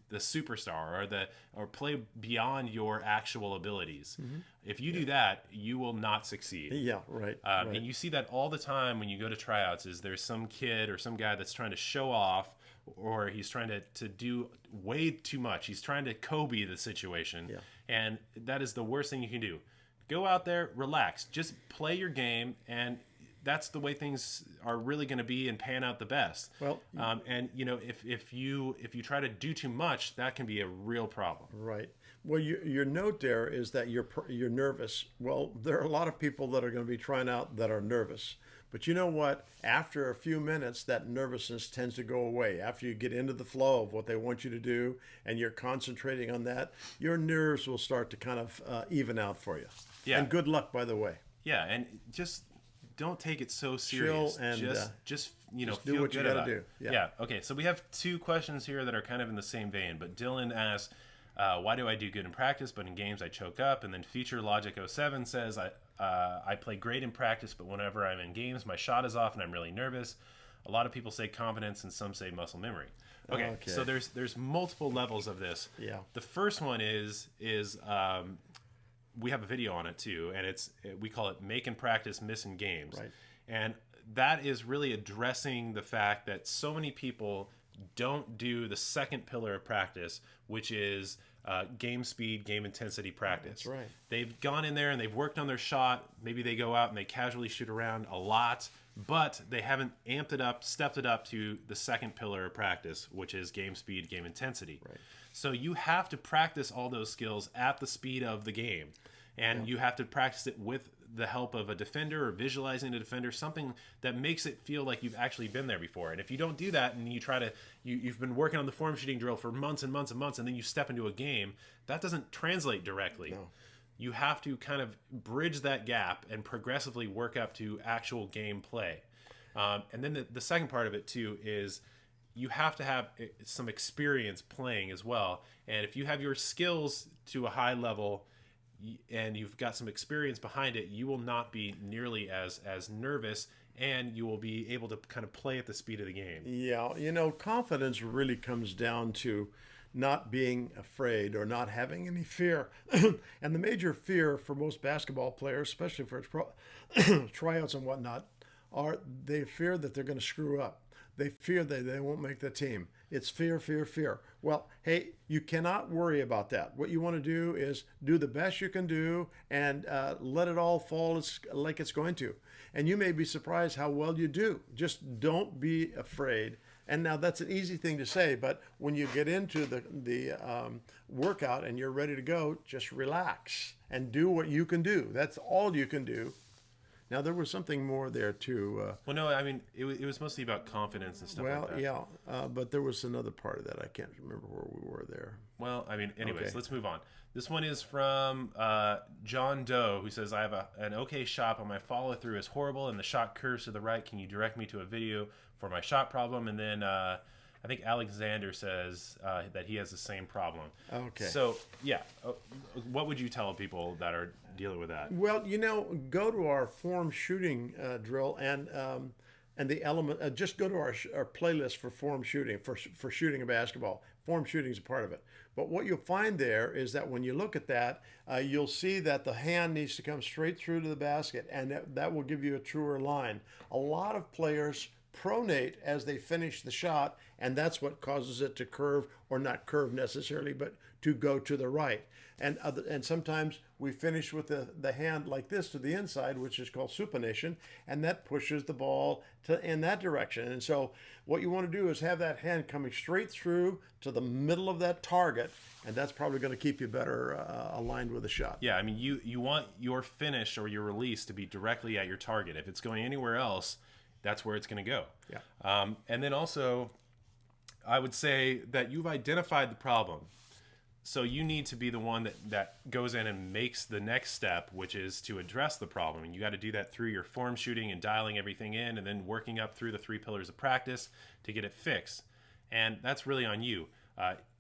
the superstar or play beyond your actual abilities. If you do that, you will not succeed. Right. And you see that all the time when you go to tryouts. Is there's some kid or some guy that's trying to show off, or he's trying to do way too much. He's trying to Kobe the situation, and that is the worst thing you can do. Go out there, relax, just play your game, and that's the way things are really going to be and pan out the best. Well, if you try to do too much, that can be a real problem. Right. Well, your note there is that you're nervous. Well, there are a lot of people that are going to be trying out that are nervous. But you know what? After a few minutes, that nervousness tends to go away. After you get into the flow of what they want you to do and you're concentrating on that, your nerves will start to kind of even out for you. Yeah. And good luck, by the way. Yeah, and just don't take it so serious. Chill and just do feel what good you about gotta it. do. Yeah. Okay, so we have two questions here that are kind of in the same vein. But Dylan asks, why do I do good in practice, but in games I choke up? And then Feature Logic 07 says, I play great in practice, but whenever I'm in games, my shot is off and I'm really nervous. A lot of people say confidence and some say muscle memory. Okay. So there's multiple levels of this. Yeah. The first one is we have a video on it too, and we call it Make and Practice, Miss in Games. Right. And that is really addressing the fact that so many people don't do the second pillar of practice, which is game speed, game intensity practice. That's right. They've gone in there and they've worked on their shot. Maybe they go out and they casually shoot around a lot, but they haven't amped it up, stepped it up to the second pillar of practice, which is game speed, game intensity. Right. So you have to practice all those skills at the speed of the game. And you have to practice it with the help of a defender or visualizing a defender, something that makes it feel like you've actually been there before. And if you don't do that and you try to, you've been working on the form shooting drill for months and months and months, and then you step into a game, that doesn't translate directly. No. You have to kind of bridge that gap and progressively work up to actual game play. And then the second part of it too is you have to have some experience playing as well. And if you have your skills to a high level and you've got some experience behind it, you will not be nearly as nervous, and you will be able to kind of play at the speed of the game. Yeah, confidence really comes down to not being afraid or not having any fear. And the major fear for most basketball players, especially for tryouts and whatnot, are they fear that they're going to screw up. They fear that they won't make the team. It's fear, fear, fear. Well, hey, you cannot worry about that. What you want to do is do the best you can do and let it all fall like it's going to. And you may be surprised how well you do. Just don't be afraid. And now that's an easy thing to say, but when you get into the workout and you're ready to go, just relax and do what you can do. That's all you can do. Now, there was something more there, too. Well, no, I mean, it was mostly about confidence and stuff like that. Well, yeah, but there was another part of that. I can't remember where we were there. Well, I mean, anyways, Let's move on. This one is from John Doe, who says, I have an okay shot, but my follow-through is horrible, and the shot curves to the right. Can you direct me to a video for my shot problem? And then I think Alexander says that he has the same problem. Okay. So, yeah, what would you tell people that are dealing with that? Well, go to our form shooting drill and the element. Just go to our playlist for form shooting for shooting a basketball. Form shooting is a part of it. But what you'll find there is that when you look at that, you'll see that the hand needs to come straight through to the basket, and that will give you a truer line. A lot of players pronate as they finish the shot, and that's what causes it to curve, or not curve necessarily, but to go to the right. And sometimes we finish with the hand like this to the inside, which is called supination, and that pushes the ball in that direction. And so what you want to do is have that hand coming straight through to the middle of that target, and that's probably going to keep you better aligned with the shot. Yeah, I mean, you want your finish or your release to be directly at your target. If it's going anywhere else, that's where it's going to go. Yeah. And then also, I would say that you've identified the problem. So you need to be the one that goes in and makes the next step, which is to address the problem. And you got to do that through your form shooting and dialing everything in, and then working up through the 3 pillars of practice to get it fixed. And that's really on you.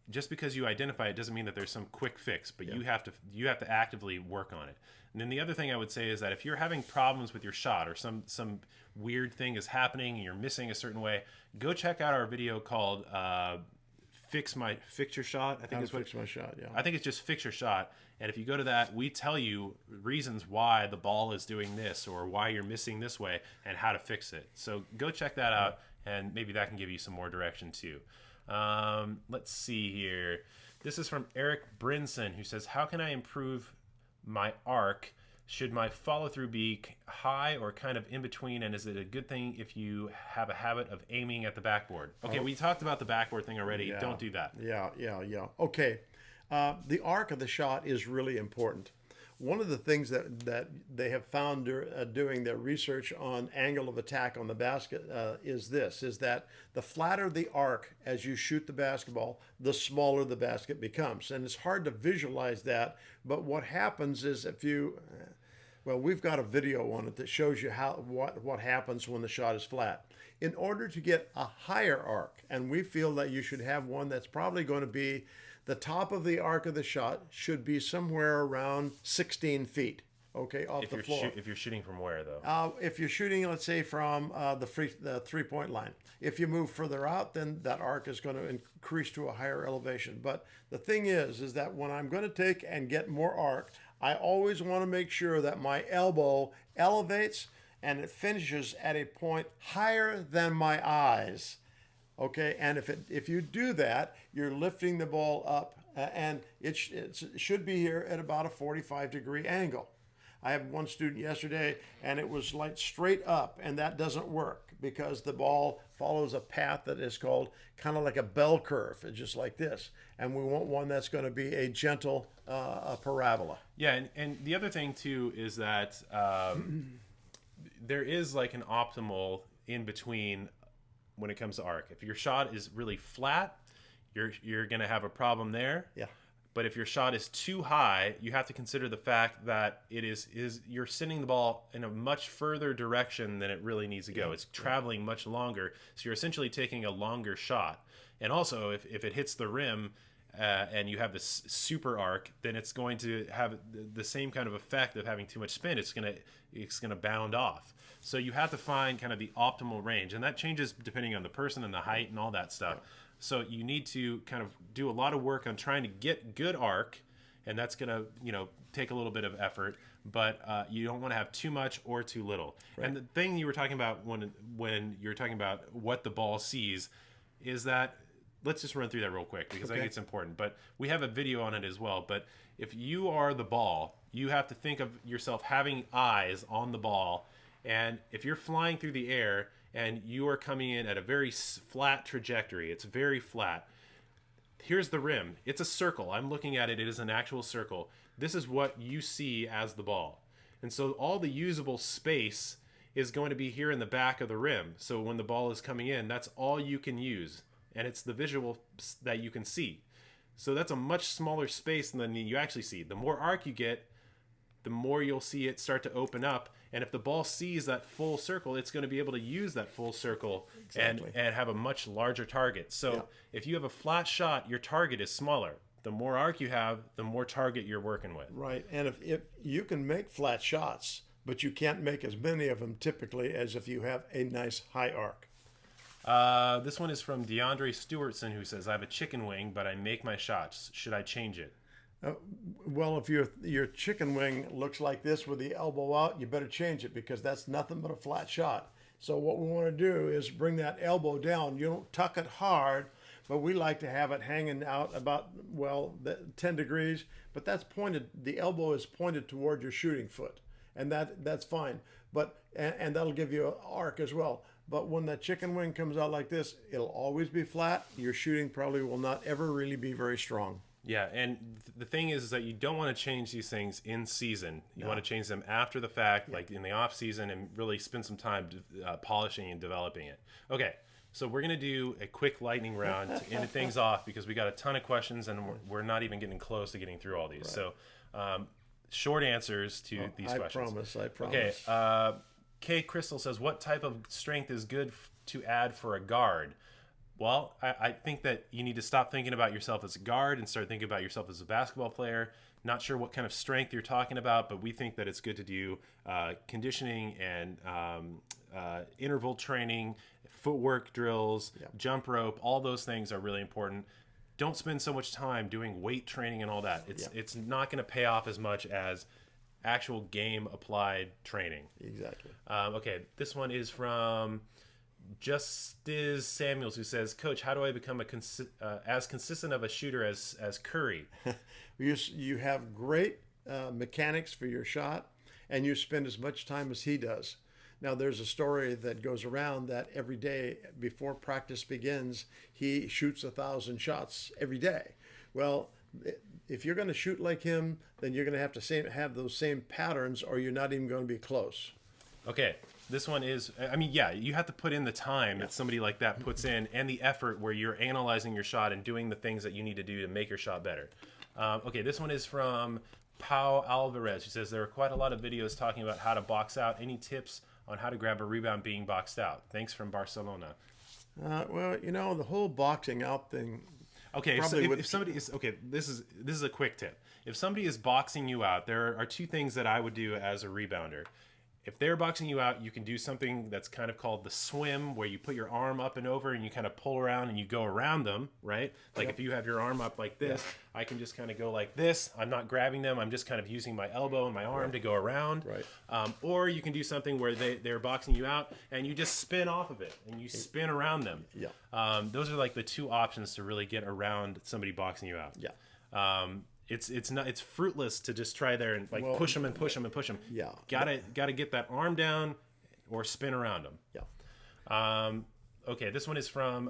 Just because you identify it doesn't mean that there's some quick fix, but you have to actively work on it. And then the other thing I would say is that if you're having problems with your shot, or some weird thing is happening and you're missing a certain way, go check out our video called Fix Your Shot. I think Fix My Shot. Yeah. I think it's just Fix Your Shot. And if you go to that, we tell you reasons why the ball is doing this, or why you're missing this way, and how to fix it. So go check that out, and maybe that can give you some more direction too. Let's see here. This is from Eric Brinson, who says, how can I improve my arc? Should my follow-through be high or kind of in between? And is it a good thing if you have a habit of aiming at the backboard? Okay, we talked about the backboard thing already. Yeah. Don't do that. Yeah. Okay. The arc of the shot is really important. One of the things that they have found doing their research on angle of attack on the basket is that the flatter the arc as you shoot the basketball, the smaller the basket becomes. And it's hard to visualize that, but what happens is we've got a video on it that shows you what happens when the shot is flat. In order to get a higher arc, and we feel that you should have one that's probably going to be the top of the arc of the shot should be somewhere around 16 feet. okay, off the floor. If you're shooting from where though? If you're shooting, let's say from the 3-point line, if you move further out, then that arc is going to increase to a higher elevation. But the thing is that when I'm going to take and get more arc, I always want to make sure that my elbow elevates and it finishes at a point higher than my eyes. Okay, and if you do that, you're lifting the ball up, and it should be here at about a 45-degree angle. I had one student yesterday, and it was like straight up, and that doesn't work because the ball follows a path that is called kind of like a bell curve. It's just like this, and we want one that's going to be a gentle parabola. Yeah, and the other thing too is that there is like an optimal in between when it comes to arc. If your shot is really flat, you're going to have a problem there. Yeah. But if your shot is too high, you have to consider the fact that it is you're sending the ball in a much further direction than it really needs to go. It's traveling much longer, so you're essentially taking a longer shot. And also, if it hits the rim and you have this super arc, then it's going to have the same kind of effect of having too much spin. It's gonna bound off. So you have to find kind of the optimal range, and that changes depending on the person and the height and all that stuff. So you need to kind of do a lot of work on trying to get good arc, and that's going to, take a little bit of effort, but you don't want to have too much or too little. Right. And the thing you were talking about when you're talking about what the ball sees is that, let's just run through that real quick because I think it's important, but we have a video on it as well. But if you are the ball, you have to think of yourself having eyes on the ball, and if you're flying through the air and you are coming in at a very flat trajectory, it's very flat. Here's the rim. It's a circle. I'm looking at it. It is an actual circle. This is what you see as the ball. And so all the usable space is going to be here in the back of the rim. So when the ball is coming in, that's all you can use. And it's the visual that you can see. So that's a much smaller space than you actually see. The more arc you get, the more you'll see it start to open up. And if the ball sees that full circle, it's going to be able to use that full circle and have a much larger target. So if you have a flat shot, your target is smaller. The more arc you have, the more target you're working with. Right. And if you can make flat shots, but you can't make as many of them typically as if you have a nice high arc. This one is from DeAndre Stewartson, who says, I have a chicken wing, but I make my shots. Should I change it? Well, if your chicken wing looks like this with the elbow out, you better change it because that's nothing but a flat shot. So what we want to do is bring that elbow down. You don't tuck it hard, but we like to have it hanging out about, 10 degrees. But that's pointed, the elbow is pointed toward your shooting foot, and that's fine. But and that'll give you an arc as well. But when that chicken wing comes out like this, it'll always be flat. Your shooting probably will not ever really be very strong. Yeah, and the thing is that you don't want to change these things in season. You want to change them after the fact, like in the off season, and really spend some time polishing and developing it. Okay, so we're going to do a quick lightning round to end things off because we got a ton of questions and we're not even getting close to getting through all these. Right. So short answers to these questions. I promise. Okay, Kay Crystal says, what type of strength is good to add for a guard? Well, I think that you need to stop thinking about yourself as a guard and start thinking about yourself as a basketball player. Not sure what kind of strength you're talking about, but we think that it's good to do conditioning and interval training, footwork drills, jump rope. All those things are really important. Don't spend so much time doing weight training and all that. It's not going to pay off as much as actual game applied training. Exactly. Okay, this one is from Justice Samuels, who says, Coach, how do I become as consistent of a shooter as Curry? You have great mechanics for your shot, and you spend as much time as he does. Now, there's a story that goes around that every day before practice begins, he shoots 1,000 shots every day. Well, if you're going to shoot like him, then you're going to have those same patterns, or you're not even going to be close. Okay, this one is, you have to put in the time that somebody like that puts in and the effort where you're analyzing your shot and doing the things that you need to do to make your shot better. Okay, this one is from Pau Alvarez, who says, there are quite a lot of videos talking about how to box out. Any tips on how to grab a rebound being boxed out? Thanks from Barcelona. The whole boxing out thing, Okay, Probably so if somebody is this is a quick tip. If somebody is boxing you out, there are two things that I would do as a rebounder. If they're boxing you out, you can do something that's kind of called the swim, where you put your arm up and over and you kind of pull around and you go around them, right? Like if you have your arm up like this, I can just kind of go like this. I'm not grabbing them. I'm just kind of using my elbow and my arm to go around. Right. Or you can do something where they're boxing you out and you just spin off of it and you spin around them. Yeah. Those are like the two options to really get around somebody boxing you out. Yeah. It's fruitless to just try there and like push them and push them and push them. Yeah. Gotta get that arm down or spin around them. Yeah. Okay, this one is from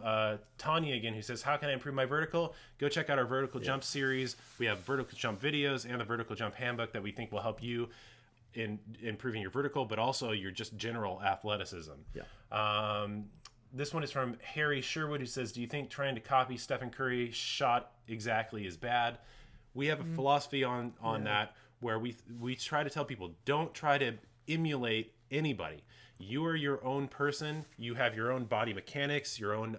Tanya again, who says, how can I improve my vertical? Go check out our vertical jump series. We have vertical jump videos and the vertical jump handbook that we think will help you in improving your vertical, but also your just general athleticism. Yeah. This one is from Harry Sherwood, who says, do you think trying to copy Stephen Curry's shot exactly is bad? We have a philosophy on that where we try to tell people, don't try to emulate anybody. You are your own person. You have your own body mechanics, your own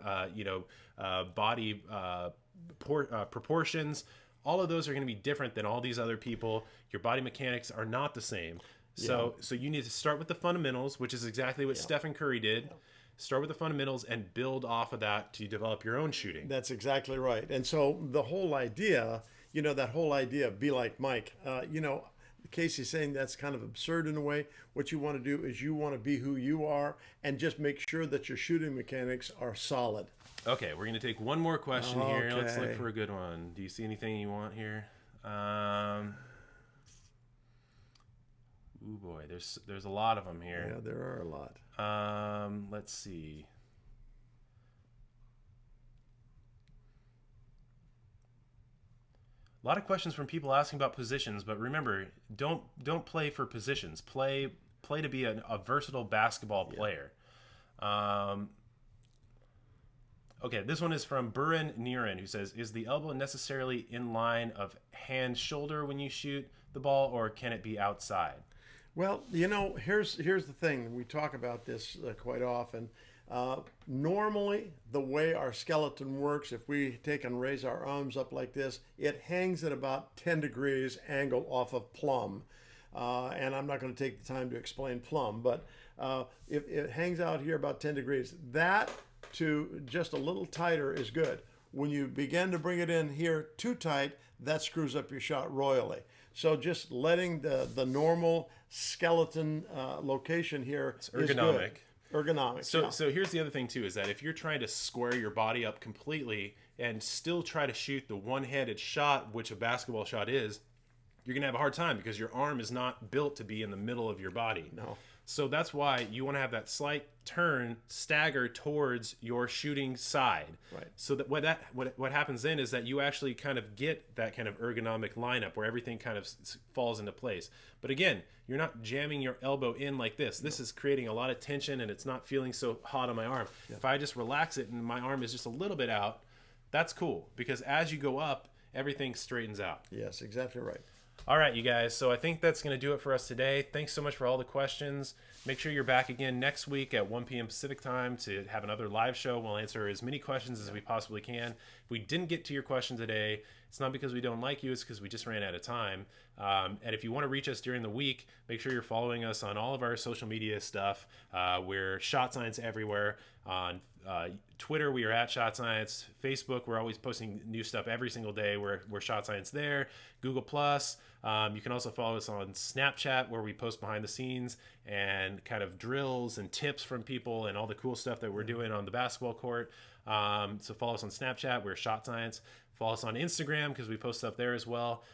body proportions. All of those are going to be different than all these other people. Your body mechanics are not the same. So you need to start with the fundamentals, which is exactly what Stephen Curry did. Start with the fundamentals and build off of that to develop your own shooting. That's exactly right. And so the whole idea, that whole idea of be like Mike, Casey's saying that's kind of absurd in a way. What you want to do is you want to be who you are and just make sure that your shooting mechanics are solid. Okay, we're going to take one more question here. Let's look for a good one. Do you see anything you want here? Ooh boy, there's a lot of them here. Yeah, there are a lot. Let's see. A lot of questions from people asking about positions, but remember, don't play for positions. Play to be a versatile basketball player. Okay, this one is from Burin Niran, who says, is the elbow necessarily in line of hand-shoulder when you shoot the ball, or can it be outside? Well, here's the thing. We talk about this quite often. Normally, the way our skeleton works, if we take and raise our arms up like this, it hangs at about 10 degrees angle off of plumb. And I'm not going to take the time to explain plumb, but if it hangs out here about 10 degrees, that to just a little tighter is good. When you begin to bring it in here too tight, that screws up your shot royally. So just letting the normal skeleton location here is good. Ergonomic. So here's the other thing too, is that if you're trying to square your body up completely and still try to shoot the one-handed shot, which a basketball shot is, you're gonna have a hard time because your arm is not built to be in the middle of your body. No. So that's why you want to have that slight turn, stagger towards your shooting side. Right. So that what happens then is that you actually kind of get that kind of ergonomic lineup where everything kind of falls into place. But again, you're not jamming your elbow in like this. This is creating a lot of tension and it's not feeling so hot on my arm. Yeah. If I just relax it and my arm is just a little bit out, that's cool, because as you go up, everything straightens out. Yes, exactly right. All right, you guys. So I think that's going to do it for us today. Thanks so much for all the questions. Make sure you're back again next week at 1 p.m. Pacific time to have another live show. We'll answer as many questions as we possibly can. If we didn't get to your question today, it's not because we don't like you. It's because we just ran out of time. And if you want to reach us during the week, make sure you're following us on all of our social media stuff. We're Shot Science everywhere. On Twitter, we are at Shot Science. Facebook, we're always posting new stuff every single day. We're Shot Science there. Google Plus. You can also follow us on Snapchat, where we post behind the scenes and kind of drills and tips from people and all the cool stuff that we're doing on the basketball court. So follow us on Snapchat. We're Shot Science. Follow us on Instagram because we post stuff there as well.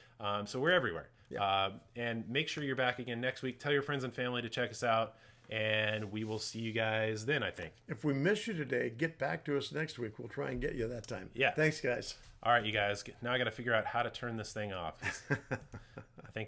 So we're everywhere. Yeah. And make sure you're back again next week. Tell your friends and family to check us out. And we will see you guys then, I think. If we miss you today, get back to us next week. We'll try and get you that time. Yeah. Thanks, guys. All right, you guys. Now I got to figure out how to turn this thing off.